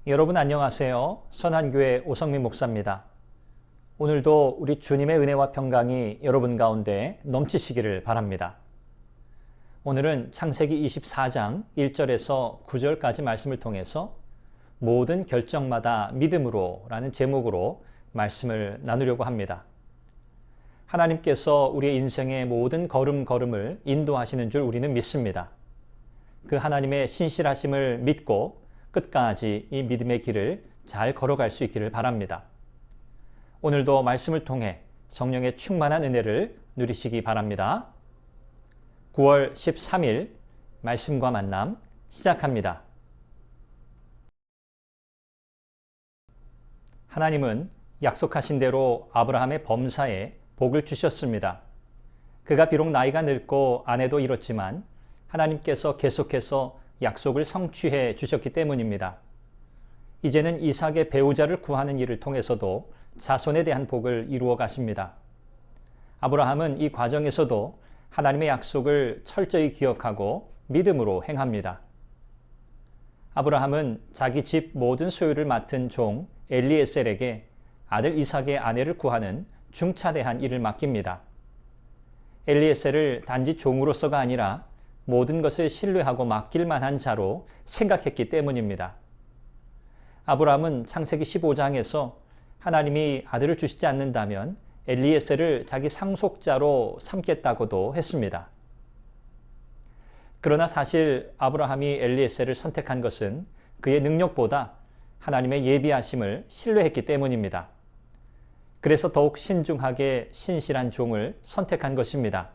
여러분 안녕하세요. 선한교회 오성민 목사입니다. 오늘도 우리 주님의 은혜와 평강이 여러분 가운데 넘치시기를 바랍니다. 오늘은 창세기 24장 1절에서 9절까지 말씀을 통해서 모든 결정마다 믿음으로 라는 제목으로 말씀을 나누려고 합니다. 하나님께서 우리의 인생의 모든 걸음걸음을 인도하시는 줄 우리는 믿습니다. 그 하나님의 신실하심을 믿고 끝까지 이 믿음의 길을 잘 걸어갈 수 있기를 바랍니다. 오늘도 말씀을 통해 성령의 충만한 은혜를 누리시기 바랍니다. 9월 13일 말씀과 만남 시작합니다. 하나님은 약속하신 대로 아브라함의 범사에 복을 주셨습니다. 그가 비록 나이가 늙고 아내도 잃었지만 하나님께서 계속해서 약속을 성취해 주셨기 때문입니다. 이제는 이삭의 배우자를 구하는 일을 통해서도 자손에 대한 복을 이루어 가십니다. 아브라함은 이 과정에서도 하나님의 약속을 철저히 기억하고 믿음으로 행합니다. 아브라함은 자기 집 모든 소유를 맡은 종 엘리에셀에게 아들 이삭의 아내를 구하는 중차대한 일을 맡깁니다. 엘리에셀을 단지 종으로서가 아니라 모든 것을 신뢰하고 맡길 만한 자로 생각했기 때문입니다. 아브라함은 창세기 15장에서 하나님이 아들을 주시지 않는다면 엘리에셀을 자기 상속자로 삼겠다고도 했습니다. 그러나 사실 아브라함이 엘리에셀을 선택한 것은 그의 능력보다 하나님의 예비하심을 신뢰했기 때문입니다. 그래서 더욱 신중하게 신실한 종을 선택한 것입니다.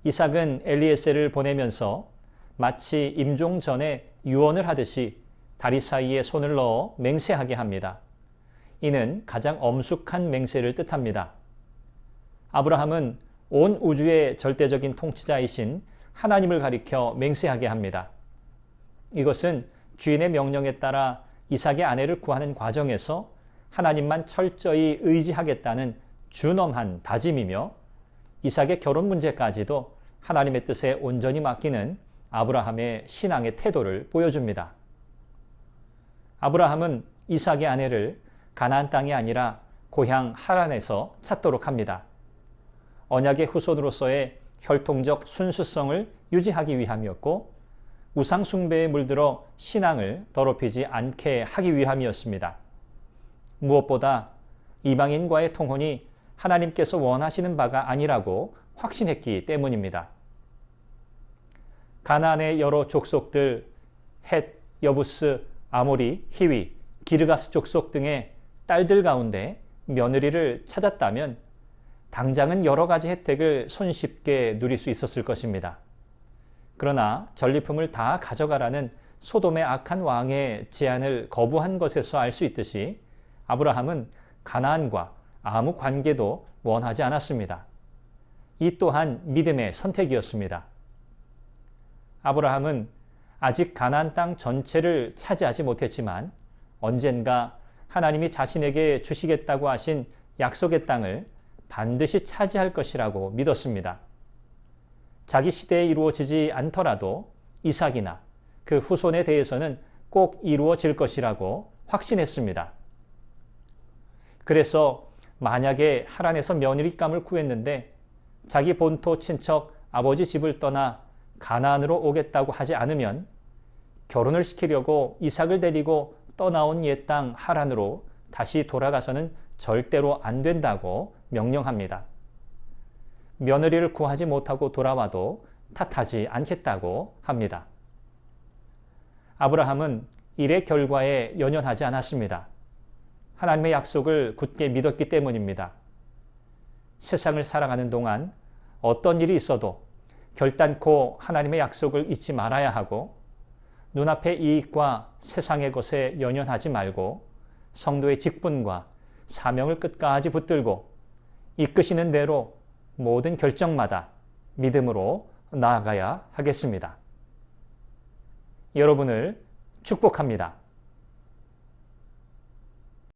이삭은 엘리에셀을 보내면서 마치 임종 전에 유언을 하듯이 다리 사이에 손을 넣어 맹세하게 합니다. 이는 가장 엄숙한 맹세를 뜻합니다. 아브라함은 온 우주의 절대적인 통치자이신 하나님을 가리켜 맹세하게 합니다. 이것은 주인의 명령에 따라 이삭의 아내를 구하는 과정에서 하나님만 철저히 의지하겠다는 준엄한 다짐이며 이삭의 결혼 문제까지도 하나님의 뜻에 온전히 맡기는 아브라함의 신앙의 태도를 보여줍니다. 아브라함은 이삭의 아내를 가나안 땅이 아니라 고향 하란에서 찾도록 합니다. 언약의 후손으로서의 혈통적 순수성을 유지하기 위함이었고 우상 숭배에 물들어 신앙을 더럽히지 않게 하기 위함이었습니다. 무엇보다 이방인과의 통혼이 하나님께서 원하시는 바가 아니라고 확신했기 때문입니다. 가나안의 여러 족속들, 헷, 여부스, 아모리, 히위, 기르가스 족속 등의 딸들 가운데 며느리를 찾았다면 당장은 여러 가지 혜택을 손쉽게 누릴 수 있었을 것입니다. 그러나 전리품을 다 가져가라는 소돔의 악한 왕의 제안을 거부한 것에서 알 수 있듯이 아브라함은 가나안과 아무 관계도 원하지 않았습니다. 이 또한 믿음의 선택이었습니다. 아브라함은 아직 가나안 땅 전체를 차지하지 못했지만 언젠가 하나님이 자신에게 주시겠다고 하신 약속의 땅을 반드시 차지할 것이라고 믿었습니다. 자기 시대에 이루어지지 않더라도 이삭이나 그 후손에 대해서는 꼭 이루어질 것이라고 확신했습니다. 그래서 만약에 하란에서 며느리감을 구했는데 자기 본토 친척 아버지 집을 떠나 가나안으로 오겠다고 하지 않으면 결혼을 시키려고 이삭을 데리고 떠나온 옛 땅 하란으로 다시 돌아가서는 절대로 안 된다고 명령합니다. 며느리를 구하지 못하고 돌아와도 탓하지 않겠다고 합니다. 아브라함은 일의 결과에 연연하지 않았습니다. 하나님의 약속을 굳게 믿었기 때문입니다. 세상을 살아가는 동안 어떤 일이 있어도 결단코 하나님의 약속을 잊지 말아야 하고 눈앞의 이익과 세상의 것에 연연하지 말고 성도의 직분과 사명을 끝까지 붙들고 이끄시는 대로 모든 결정마다 믿음으로 나아가야 하겠습니다. 여러분을 축복합니다.